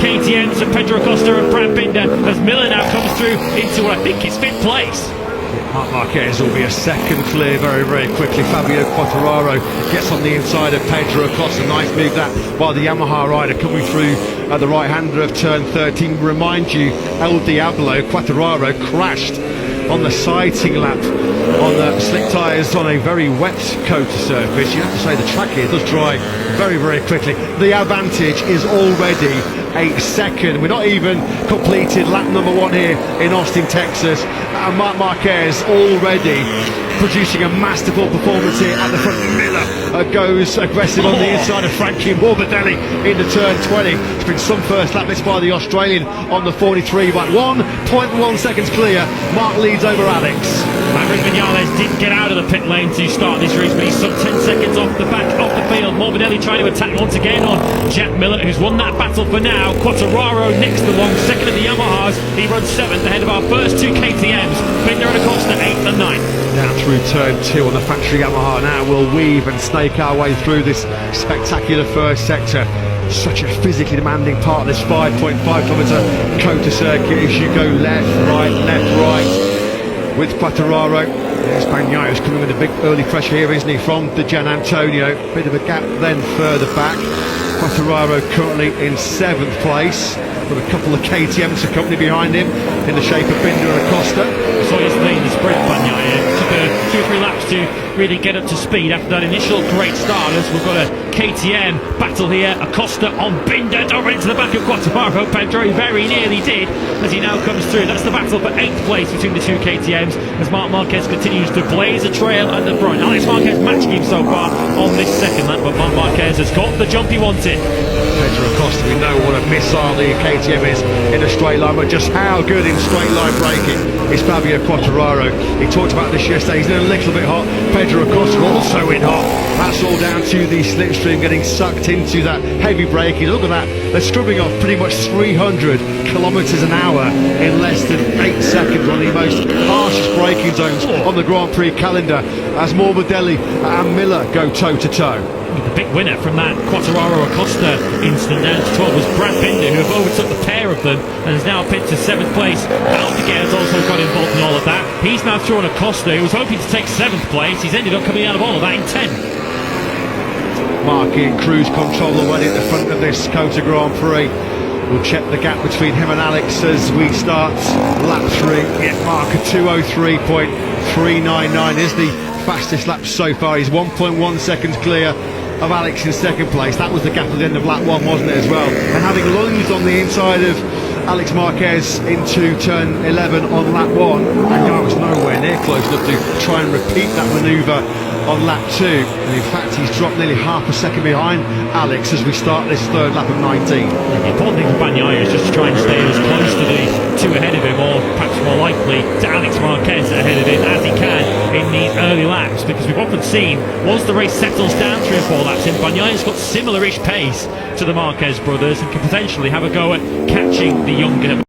KTMs of Pedro Acosta and Brad Binder as Miller now comes through into what I think is fifth place. Marc Marquez will be a second clear very, very quickly. Fabio Quartararo gets on the inside of Pedro Acosta. Nice move that by the Yamaha rider coming through at the right-hander of turn 13. Remind you, El Diablo, Quartararo crashed on the sighting lap on the slick tyres on a very wet COTA surface. You have to say the track here does dry very, very quickly. The advantage is already a second. We're not even completed lap number 1 here in Austin, Texas, and Marc Marquez already producing a masterful performance here at the front. Miller goes aggressive on the inside of Frankie Morbidelli into turn 20. It's been some first lap missed by the Australian on the 43, but 1.1 seconds clear. Marc leads over Alex. Maverick Vinales didn't get out of the pit lane to start this race, but he's some 10 seconds off the back of the field. Morbidelli trying to attack once again on Jack Miller, who's won that battle for now. Quartararo next along, second of the Yamahas. He runs 7th ahead of our first 2 KTMs. Binder and Acosta 8th and 9th. Down through turn 2 on the factory Yamaha now. We'll weave and snake our way through this spectacular first sector. Such a physically demanding part of this 5.5 kilometre COTA circuit as you go left, right. With Quartararo, there's Bagnaio's coming with a big early pressure here, isn't he, from the Gian Antonio. Bit of a gap then further back. Quartararo currently in 7th place, with a couple of KTMs to company behind him in the shape of Binder and Acosta. We saw yesterday in the sprint, Bagnaio took 2 or 3 laps to really get up to speed after that initial great start. As we've got a KTM battle here. Acosta on Binder, over into the back of Quartararo. Pedro very nearly did as he now comes through. That's the battle for 8th place between the 2 KTMs as Marc Marquez continues to blaze a trail at the front. Alex Marquez matching him so far on this second lap, but Marc Marquez has got the jump he wanted. Pedro Acosta, we know what a missile the KTM is in a straight line, but just how good in straight line braking is Fabio Quartararo. He talked about this yesterday, he's in a little bit hot. Pedro Acosta also in hot. That's all down to the slipstream getting sucked into that heavy braking. Look at that, they're scrubbing off pretty much 300 kilometres an hour in less than 8 seconds on the most harshest braking zones on the Grand Prix calendar as Morbidelli and Miller go toe to toe. The big winner from that Quartararo Acosta incident down to 12 was Brad Binder, who have overtook the pair of them and is now pinned to 7th place. Aldeguer's also got involved in all of that. He's now thrown Acosta, who was hoping to take 7th place. He's ended up coming out of all of that in 10th. Marc in cruise control already at the front of this COTA Grand Prix. We'll check the gap between him and Alex as we start lap 3. Yeah, Marc at 2:03.399 is the fastest lap so far. He's 1.1 seconds clear of Alex in 2nd place. That was the gap at the end of lap 1, wasn't it, as well? And having lunged on the inside of Alex Marquez into turn 11 on lap 1, and I was nowhere near close enough to try and repeat that manoeuvre on lap 2, and in fact he's dropped nearly half a second behind Alex as we start this 3rd lap of 19. The important thing for Bagnaio is just to try and stay as close to the 2 ahead of him, or perhaps more likely to Alex Marquez ahead of him as he can in these early laps, because we've often seen once the race settles down 3 or 4 laps in, Bagnaio's got similar-ish pace to the Marquez brothers and can potentially have a go at catching the younger